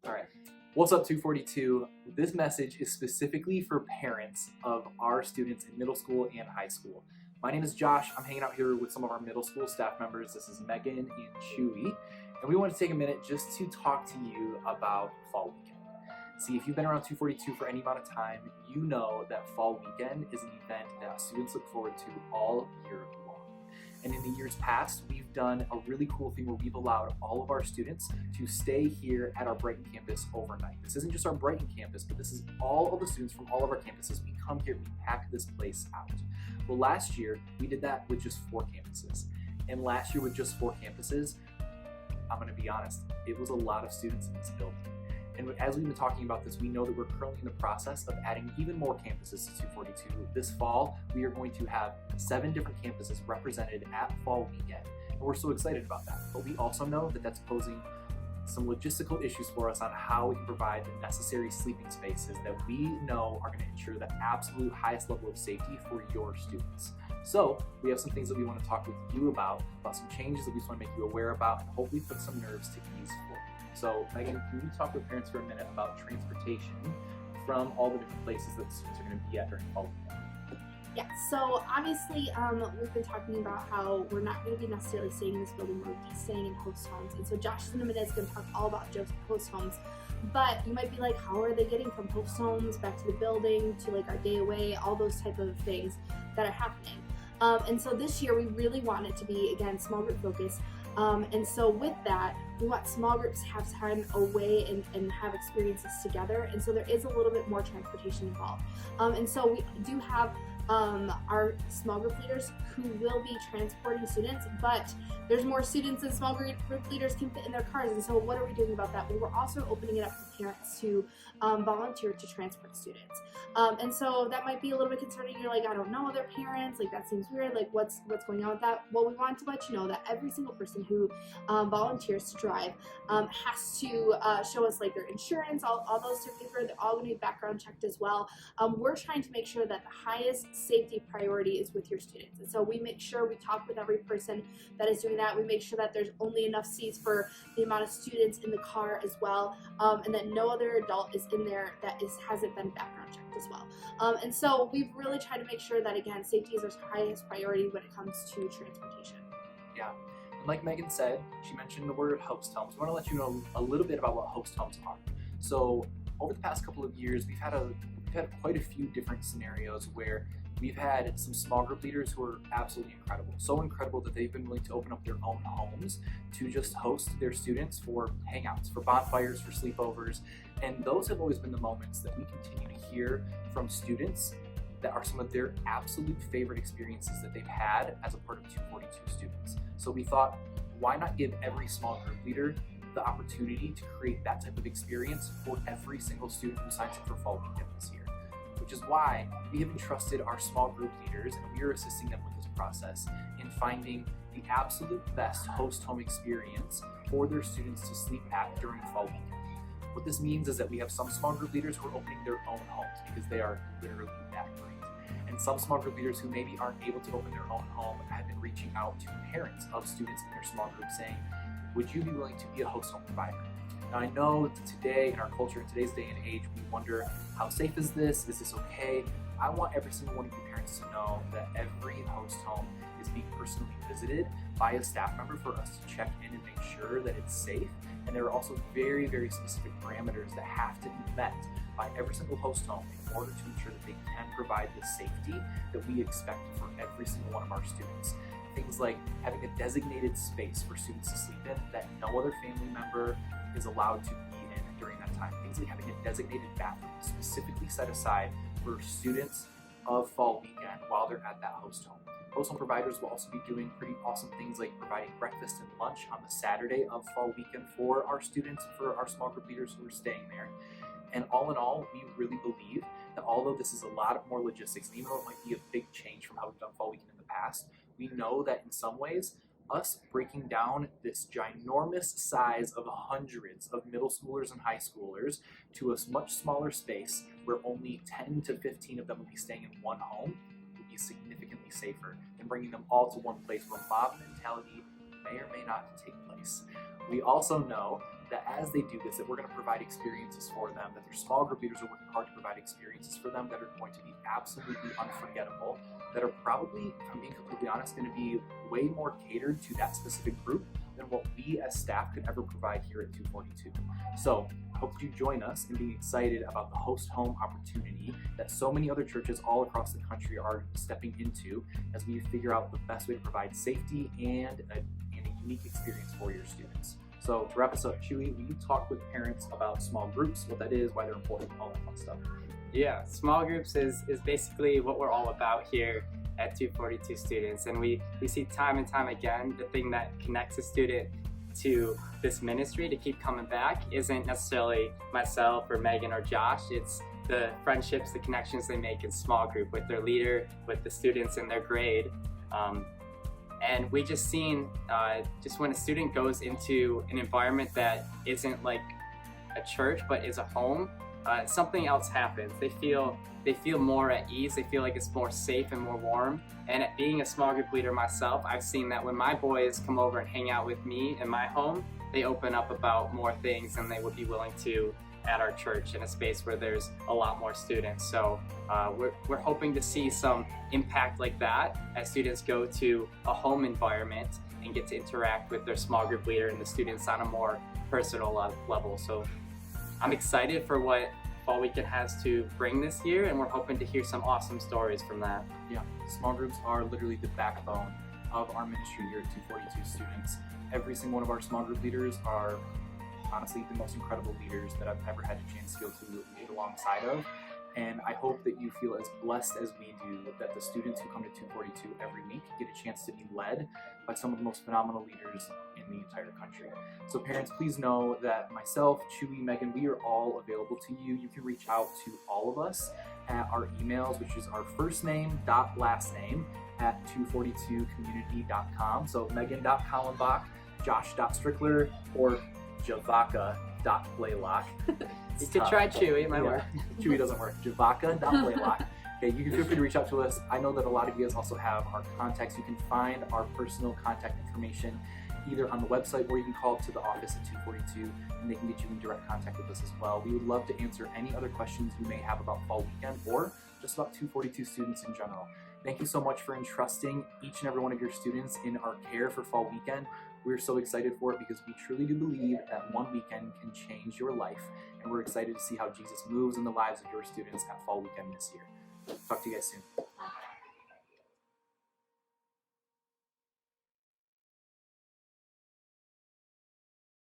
All right. What's up, 242? This message is specifically for parents of our students in middle school and high school. My name is Josh. I'm hanging out here with some of our middle school staff members. This is Megan and Chewy. And we want to take a minute just to talk to you about fall weekend. See, if you've been around 242 for any amount of time, you know that fall weekend is an event that students look forward to all year long. And in the years past, we've done a really cool thing where we've allowed all of our students to stay here at our Brighton campus overnight. This isn't just our Brighton campus, but this is all of the students from all of our campuses. We come here, we pack this place out. Well, last year, we did that with just 4 campuses. And last year with just 4 campuses, I'm gonna be honest, it was a lot of students in this building. And as we've been talking about this, we know that we're currently in the process of adding even more campuses to 242. This fall, we are going to have 7 different campuses represented at fall weekend. And we're so excited about that. But we also know that that's posing some logistical issues for us on how we can provide the necessary sleeping spaces that we know are going to ensure the absolute highest level of safety for your students. So we have some things that we want to talk with you about some changes that we just want to make you aware about, and hopefully put some nerves to ease for you. So Megan, can you talk with parents for a minute about transportation from all the different places that students are going to be at during fall weekend? Yeah, so obviously we've been talking about how we're not going to be necessarily staying in this building, we're going to be staying in host homes. And so Josh in a minute is going to talk all about just host homes. But you might be like, how are they getting from host homes back to the building to like our day away, all those type of things that are happening. And so this year we really want it to be, again, small group focused. And so with that, we want small groups to have time away and have experiences together. And so there is a little bit more transportation involved. And so we do have our small group leaders who will be transporting students, but there's more students than small group leaders can fit in their cars. And so what are we doing about that? Well, we're also opening it up for parents to volunteer to transport students. And so that might be a little bit concerning. You're like, I don't know other parents, like that seems weird, like what's going on with that? Well, we want to let you know that every single person who volunteers to drive has to show us like their insurance, all those type of paper. They're all going to be background checked as well. We're trying to make sure that the highest safety priority is with your students. And so we make sure we talk with every person that is doing that. We make sure that there's only enough seats for the amount of students in the car as well, and that no other adult is in there that hasn't been background checked as well. And so we've really tried to make sure that, again, safety is our highest priority when it comes to transportation. Yeah. And like Megan said, she mentioned the word host homes. We want to let you know a little bit about what host homes are. So over the past couple of years, we've had quite a few different scenarios where we've had some small group leaders who are absolutely incredible. So incredible that they've been willing to open up their own homes to just host their students for hangouts, for bonfires, for sleepovers. And those have always been the moments that we continue to hear from students that are some of their absolute favorite experiences that they've had as a part of 242 students. So we thought, why not give every small group leader the opportunity to create that type of experience for every single student who signs up for fall weekend this year? Which is why we have entrusted our small group leaders, and we are assisting them with this process in finding the absolute best host home experience for their students to sleep at during fall weekend. What this means is that we have some small group leaders who are opening their own homes because they are literally that great. And some small group leaders who maybe aren't able to open their own home have been reaching out to parents of students in their small group saying, would you be willing to be a host home provider? Now, I know today in our culture, in today's day and age, we wonder, how safe is this? Is this okay? I want every single one of you parents to know that every host home is being personally visited by a staff member for us to check in and make sure that it's safe. And there are also very, very specific parameters that have to be met by every single host home in order to ensure that they can provide the safety that we expect for every single one of our students. Things like having a designated space for students to sleep in that no other family member is allowed to be in during that time. Things like having a designated bathroom specifically set aside for students of fall weekend while they're at that host home. Host home providers will also be doing pretty awesome things like providing breakfast and lunch on the Saturday of fall weekend for our students, for our small group leaders who are staying there. And all in all, we really believe that although this is a lot more logistics, and even though it might be a big change from how we've done fall weekend in the past, we know that in some ways, us breaking down this ginormous size of hundreds of middle schoolers and high schoolers to a much smaller space where only 10 to 15 of them would be staying in one home would be significantly safer than bringing them all to one place where mob mentality may may or may not take place. We also know that as they do this, that we're going to provide experiences for them, that their small group leaders are working hard to provide experiences for them that are going to be absolutely unforgettable, that are probably, if I'm being completely honest, going to be way more catered to that specific group than what we as staff could ever provide here at 242. So I hope that you join us in being excited about the host home opportunity that so many other churches all across the country are stepping into as we figure out the best way to provide safety and a unique experience for your students. So to wrap us up, Chewy, will you talk with parents about small groups, what that is, why they're important, all that fun stuff? Yeah, small groups is basically what we're all about here at 242 Students. And we see time and time again, the thing that connects a student to this ministry to keep coming back isn't necessarily myself or Megan or Josh. It's the friendships, the connections they make in small group with their leader, with the students in their grade. And we just seen, just when a student goes into an environment that isn't like a church, but is a home, something else happens. They feel more at ease. They feel like it's more safe and more warm. And at being a small group leader myself, I've seen that when my boys come over and hang out with me in my home, they open up about more things than they would be willing to at our church in a space where there's a lot more students. So we're hoping to see some impact like that as students go to a home environment and get to interact with their small group leader and the students on a more personal level. So I'm excited for what Fall Weekend has to bring this year, and we're hoping to hear some awesome stories from that. Yeah, small groups are literally the backbone of our ministry here at 242 Students. Every single one of our small group leaders are honestly the most incredible leaders that I've ever had a chance to lead alongside of. And I hope that you feel as blessed as we do that the students who come to 242 every week get a chance to be led by some of the most phenomenal leaders in the entire country. So parents, please know that myself, Chewy, Megan, we are all available to you. You can reach out to all of us at our emails, which is our first name dot last name at 242community.com. So Megan.Kallenbach, Josh.Strickler, or Javaka.Blaylock. You could try Chewy, it might work. Chewy doesn't work. Javaka.Blaylock. Okay, you can feel free to reach out to us. I know that a lot of you guys also have our contacts. You can find our personal contact information either on the website or you can call up to the office at 242 and they can get you in direct contact with us as well. We would love to answer any other questions you may have about Fall Weekend or just about 242 students in general. Thank you so much for entrusting each and every one of your students in our care for Fall Weekend. We're so excited for it because we truly do believe that one weekend can change your life, and we're excited to see how Jesus moves in the lives of your students at Fall Weekend this year. Talk to you guys soon.